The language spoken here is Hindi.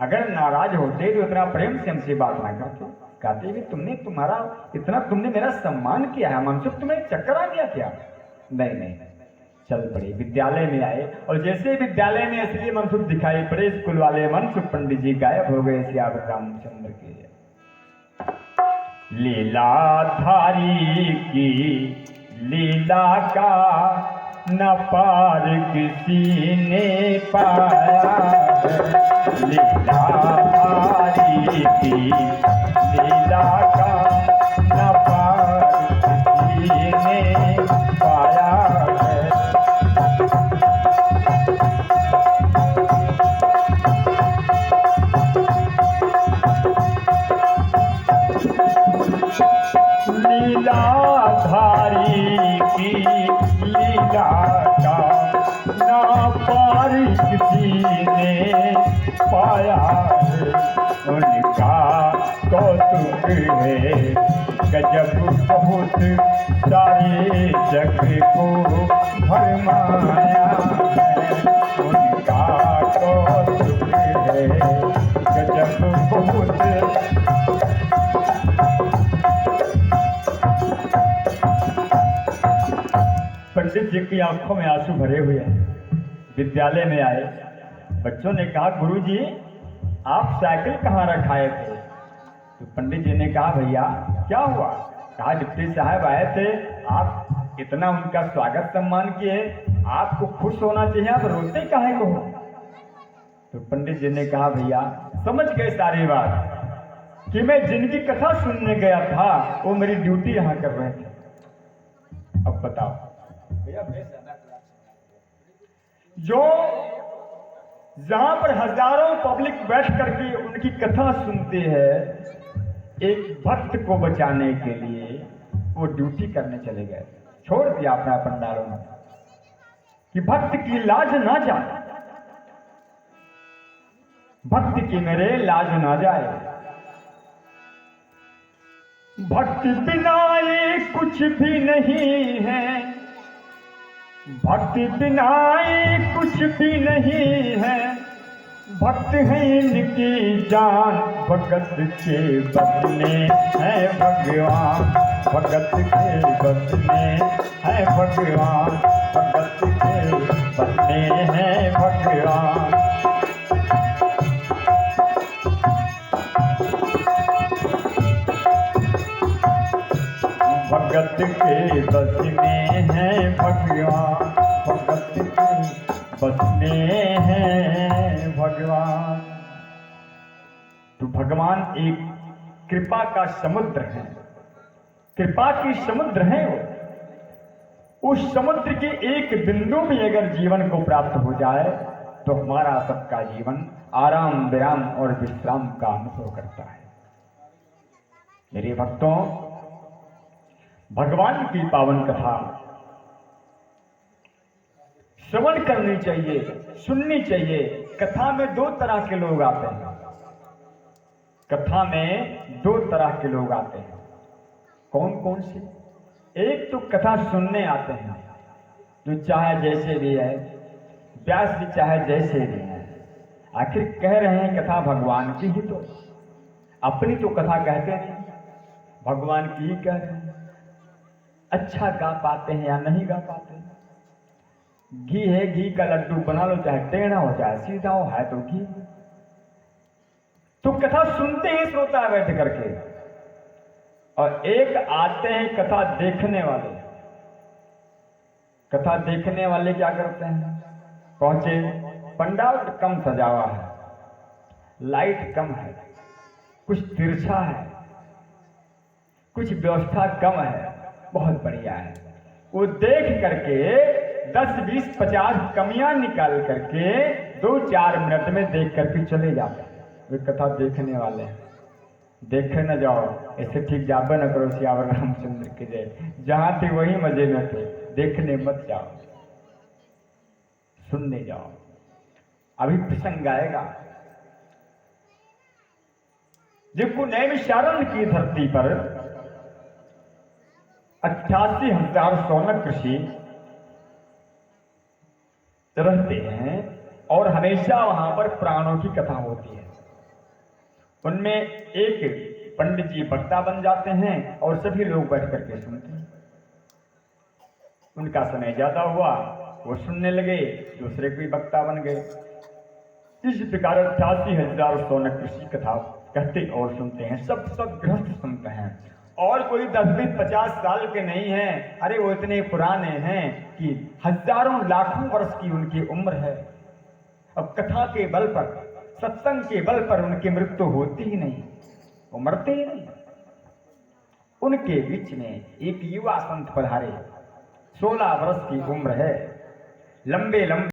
अगर नाराज होते तो इतना प्रेम से हमसे बात ना करते। कहते भी तुमने मेरा सम्मान किया है, मनसुख तुम्हें चक्कर आ गया क्या? नहीं नहीं, चल पड़े विद्यालय में आए, और जैसे विद्यालय में इसलिए मनसुख दिखाई पड़े, स्कूल वाले मनसुख पंडित जी गायब हो गए सियावर रामचंद्र के। लीलाधारी की लीला का न पार किसी ने पाया है। लीलाधारी की लीला का न पार किसी ने पाया है। लीलाधारी की लीला का ना पार किसी ने पाया है। उनका कौतुक है गजब बहुत, सारे जग को भरमाया है। उनका कौतुक है गजब बहुत। पंडित जी की आंखों में आंसू भरे हुए हैं। विद्यालय में आए, बच्चों ने कहा गुरुजी आप साइकिल कहाँ रखाए थे? तो पंडित जी ने कहा भैया क्या हुआ? कहा डिप्टी साहब आए थे, आप इतना उनका स्वागत सम्मान किए, आपको खुश होना चाहिए, आप रोते काहे को हो? तो पंडित जी ने कहा भैया समझ गए सारी बात कि मैं जिनकी कथा सुनने गया था वो मेरी ड्यूटी यहाँ कर रहे थे। अब बताओ भैया, जो जहां पर हजारों पब्लिक बैठ करके उनकी कथा सुनती है, एक भक्त को बचाने के लिए वो ड्यूटी करने चले गए, छोड़ दिया अपना पंडालों में कि भक्त की लाज ना जाए, भक्त की मेरे लाज ना जाए। भक्ति बिना ये कुछ भी नहीं है, भक्ति बिना ये कुछ भी नहीं है। भक्त है इनकी जान, भगत के बस में है भगवान, भगत के बस में है भगवान, भगत के बस में है भगवान। भगत के बस में है भगवान, भगत के बस में है भगवान। तो भगवान एक कृपा का समुद्र है, कृपा की समुद्र है वो। उस समुद्र के एक बिंदु में अगर जीवन को प्राप्त हो जाए तो हमारा सबका जीवन आराम विराम और विश्राम का अनुभव करता है। मेरे भक्तों, भगवान की पावन कथा श्रवण करनी चाहिए, सुननी चाहिए। कथा में दो तरह के लोग आते हैं, कथा में दो तरह के लोग आते हैं। कौन कौन से? एक तो कथा सुनने आते हैं, जो चाहे जैसे भी है, व्यास जी चाहे जैसे भी है, आखिर कह रहे हैं कथा भगवान की ही, तो अपनी तो कथा कहते नहीं, भगवान की ही कह रहे हैं। अच्छा गा पाते हैं या नहीं गा पाते? घी है, घी का लड्डू बना लो, चाहे टेढ़ा हो चाहे सीधा हो, है तो घी। तो कथा सुनते ही श्रोता बैठ करके, और एक आते हैं कथा देखने वाले। कथा देखने वाले क्या करते हैं? पहुंचे, पंडाल कम सजा हुआ है, लाइट कम है, कुछ तिरछा है, कुछ व्यवस्था कम है, बहुत बढ़िया है। वो देख करके 10, 20, 50 कमियां निकाल करके 2-4 मिनट में देख करके चले जाते हैं। वे कथा देखने वाले हैं। देखे न जाओ, ऐसे ठीक जाबे न करो सियावर रामचंद्र के जय। जहां थे वही मजे में थे, देखने मत जाओ, सुनने जाओ। अभी प्रसंग आएगा। जिनको नैमिषारण्य की धरती पर 88,000 सौनक ऋषि रहते हैं और हमेशा वहां पर प्राणों की कथा होती है। उनमें एक पंडित जी वक्ता बन जाते हैं और सभी लोग बैठ करके सुनते हैं। उनका समय ज्यादा हुआ, वो सुनने लगे, दूसरे कोई वक्ता बन गए। इस प्रकार 88,000 सौनक कृषि कथा कहते और सुनते हैं, सब गृहस्थ सुनते हैं। और कोई 10-20-50 साल के नहीं हैं, अरे वो इतने पुराने हैं कि हजारों लाखों वर्ष की उनकी उम्र है। अब कथा के बल पर, सत्संग के बल पर उनकी मृत्यु होती ही नहीं, वो मरते ही नहीं। उनके बीच में एक युवा संत पधारे, 16 वर्ष की उम्र है, लंबे लंबे